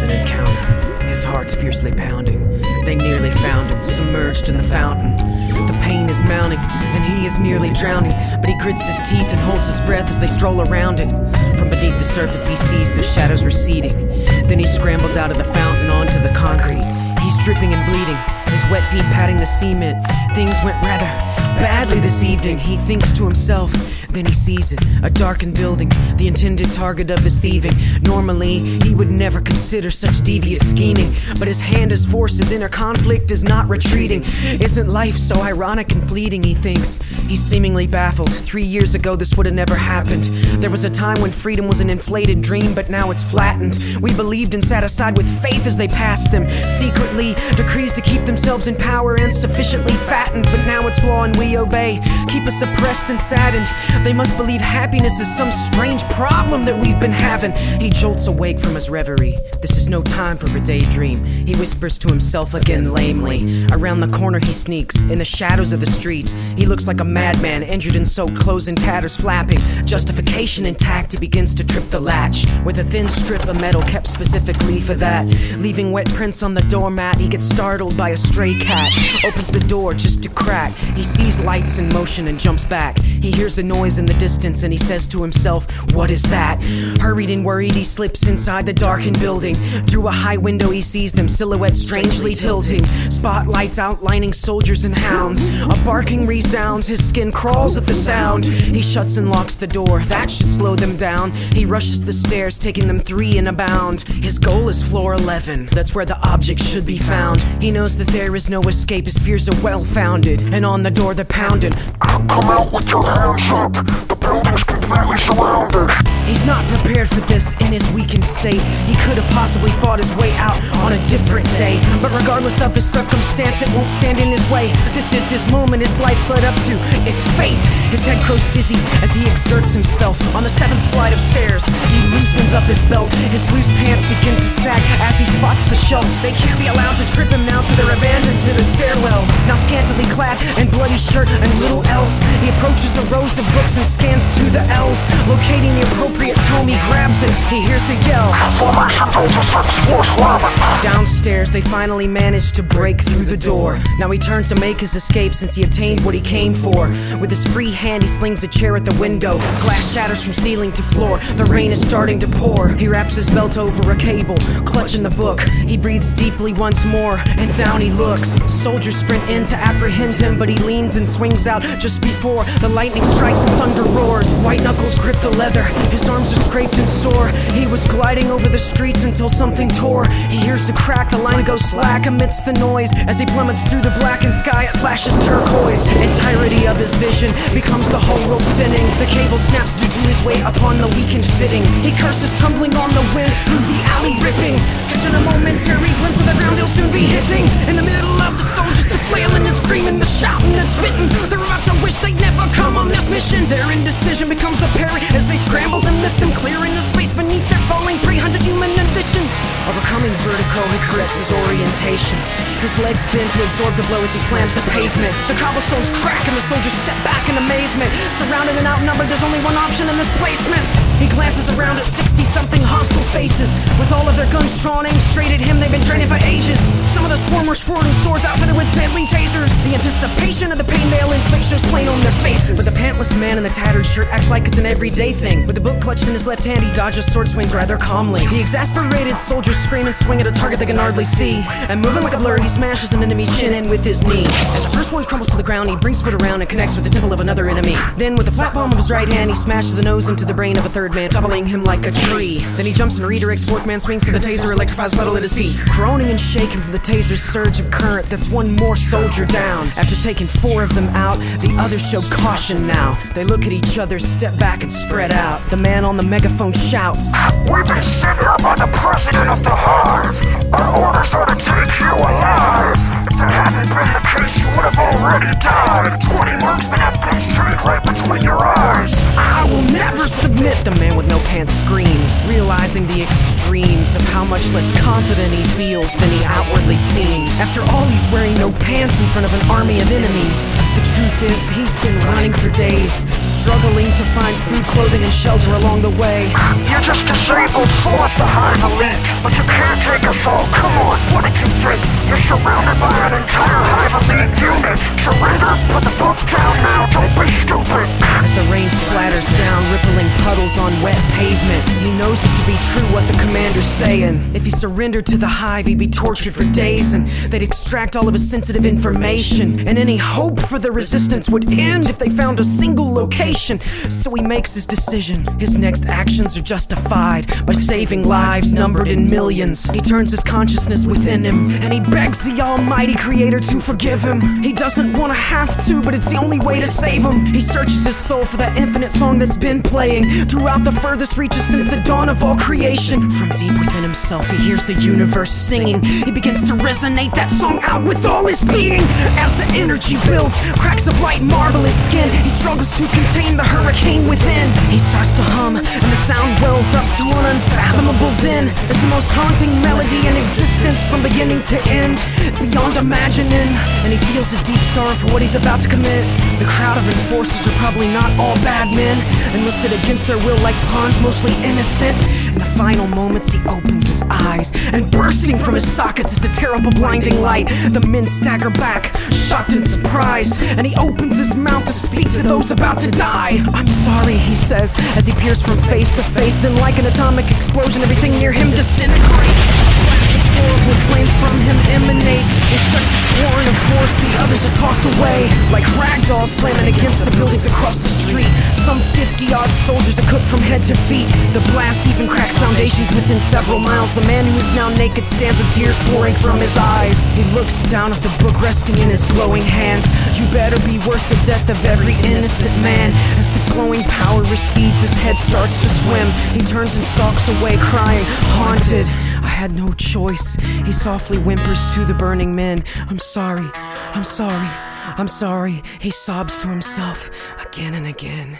An encounter, his heart's fiercely pounding. They nearly found him, submerged in the fountain. The pain is mounting, and he is nearly drowning. But he grits his teeth and holds his breath as they stroll around it. From beneath the surface he sees the shadows receding. Then he scrambles out of the fountain onto the concrete. He's dripping and bleeding, his wet feet patting the cement. Things went rather badly this evening. He thinks to himself, then he sees it, a darkened building, the intended target of his thieving. Normally, he would never consider such devious scheming, but his hand is forced, his inner conflict is not retreating. Isn't life so ironic and fleeting, he thinks. He's seemingly baffled. 3 years ago, this would have never happened. There was a time when freedom was an inflated dream, but now it's flattened. We believed and sat aside with faith as they passed them. Secretly, decrees to keep themselves in power and sufficiently fattened. But now it's law and we obey, keep us oppressed and saddened. They must believe happiness is some strange problem that we've been having. He jolts awake from his reverie. This is no time for a daydream. He whispers to himself again lamely. Around the corner he sneaks, in the shadows of the streets. He looks like a madman, injured and soaked, clothes in tatters flapping. Justification intact, he begins to trip the latch with a thin strip of metal kept specifically for that. Leaving wet prints on the doormat, he gets startled by a stray cat. Opens the door just to crack. He sees lights in motion and jumps back. He hears a noise in the distance and he says to himself, what is that? Hurried and worried he slips inside the darkened building. Through a high window he sees them, silhouettes strangely tilting. Spotlights outlining soldiers and hounds. A barking resounds, his skin crawls at the sound. He shuts and locks the door, that should slow them down. He rushes the stairs, taking them 3 in a bound. His goal is floor 11, that's where the object should be found. He knows that there is no escape, his fears are well-founded. And on the door they're pounding. Come out with your hands up, the building's completely surrounded. He's not prepared for this in his weakened state. He could have possibly fought his way out on a different day. But regardless of his circumstance, it won't stand in his way. This is his moment, his life's led up to its fate. His head grows dizzy as he exerts himself. On the 7th flight of stairs, he loosens up his belt. His loose pants begin to sag as he spots the shelf. They can't be allowed to trip him now, so they're abandoned to the stairwell. Now scantily clad in bloody shirt and little else, he approaches the rows of books and scans to the L's. Locating the appropriate tome, he grabs it. He hears a yell. Downstairs, they finally manage to break through the door. Now he turns to make his escape since he obtained what he came for. With his free hand, he slings a chair at the window. Glass shatters from ceiling to floor. The rain is starting to pour. He wraps his belt over a cable, clutching the book. He breathes deeply once more, and down he looks. Soldiers sprint in to apprehend him, but he leans and swings out just before the lightning strikes and thunder roars. White knuckles grip the leather, his arms are scraped and sore. He was gliding over the streets until something tore. He hears a crack, the line goes slack amidst the noise. As he plummets through the blackened sky, it flashes turquoise. Entirety of his vision becomes the whole world spinning. The cable snaps due to his weight upon the weakened fitting. He curses, tumbling on the wind through the alley ripping. Catching a momentary glimpse of the ground he'll soon be hitting. In the middle of the soldiers, they're flailing and screaming, they're shouting and spitting. They're about to wish they'd never come on this mission. Their indecision becomes apparent as they scramble and miss him, clearing the space beneath their falling 300 human addition. Overcoming vertigo, he corrects his orientation. His legs bend to absorb the blow as he slams the pavement. The cobblestones crack and the soldiers step back in amazement. Surrounded and outnumbered, there's only one option in this placement. He glances around at 60-something hostile faces. With all of their guns drawn, aimed straight at him, they've been training for ages. Some of the swarm rush forward with swords outfitted with deadly tasers. The anticipation of the pain they'll inflict shows plain on their faces. But the pantless man in the tattered shirt acts like it's an everyday thing. With the book clutched in his left hand, he dodges sword swings rather calmly. The exasperated soldiers scream and swing at a target they can hardly see. And moving like a blur, he smashes an enemy's shin in with his knee. As the first one crumbles to the ground, he brings his foot around and connects with the temple of another enemy. Then with the flat palm of his right hand, he smashes the nose into the brain of a third man, toppling him like a tree. Then he jumps and redirects. Fourth man swings to the taser, electrifies puddle at his feet. Groaning and shaking from the taser's surge of current, that's one more soldier down. After taking 4 of them out, the others show caution now. They look at each other, step back and spread out. The man on the megaphone shouts, "We've been sent here by the president of the Hive. Our orders are to take you alive. If that hadn't been the case, you would have already died. 20 marksmen have guns trained right between your eyes." "I will never submit," the man with no pants man screams, realizing the extremes of how much less confident he feels than he outwardly seems. After all, he's wearing no pants in front of an army of enemies. The truth is, he's been running for days, struggling to find food, clothing, and shelter along the way. You just disabled 4 of the Hive elite, but you can't take us all. Come on, what did you think? You're surrounded by an entire Hive elite unit. Surrender, put the book down now, don't be stupid. As the rain splatters down, rippling puddles on wet pavement, he knows it to be true what the commander's saying. If he surrendered to the Hive, he'd be tortured for days, and they'd extract all of his sensitive information. And any hope for the resistance would end if they found a single location. So he makes his decision. His next actions are justified by saving lives numbered in millions. He turns his consciousness within him, and he begs the almighty creator to forgive him. He doesn't want to have to, but it's the only way to save him. He searches his soul for that infinite song that's been playing throughout the furthest reaches since the dawn of all creation. From deep within himself, he hears the universe singing. He begins to resonate that song out with all his being. As the energy builds, cracks of light marble his skin. He struggles to contain the hurricane within. He starts to hum, and the sound wells up to an unfathomable din. It's the most haunting melody in existence from beginning to end. It's beyond imagining, and he feels a deep sorrow for what he's about to commit. The crowd of enforcers are probably not all bad men, enlisted against their will like pawns, mostly innocent. In the final moments, he opens his eyes, and bursting from his sockets is a terrible blinding light. The men stagger back, shocked and surprised, and he opens his mouth to speak to those about to die. I'm sorry, he says, as he peers from face to face, and like an atomic explosion, everything near him disintegrates. A blast of horrible flame from him emanates. With such a torrent of force, the others are tossed away like ragdolls slamming against the buildings across the street. Some 50-odd soldiers are cooked from head to feet. The blast even cracks foundations within several miles. The man who is now naked stands with tears pouring from his eyes. He looks down at the book resting in his glowing hands. You better be worth the death of every innocent man. As the glowing power recedes, his head starts to swim. He turns and stalks away, crying, haunted. I had no choice. He softly whimpers to the burning men. I'm sorry, I'm sorry, I'm sorry. He sobs to himself again and again.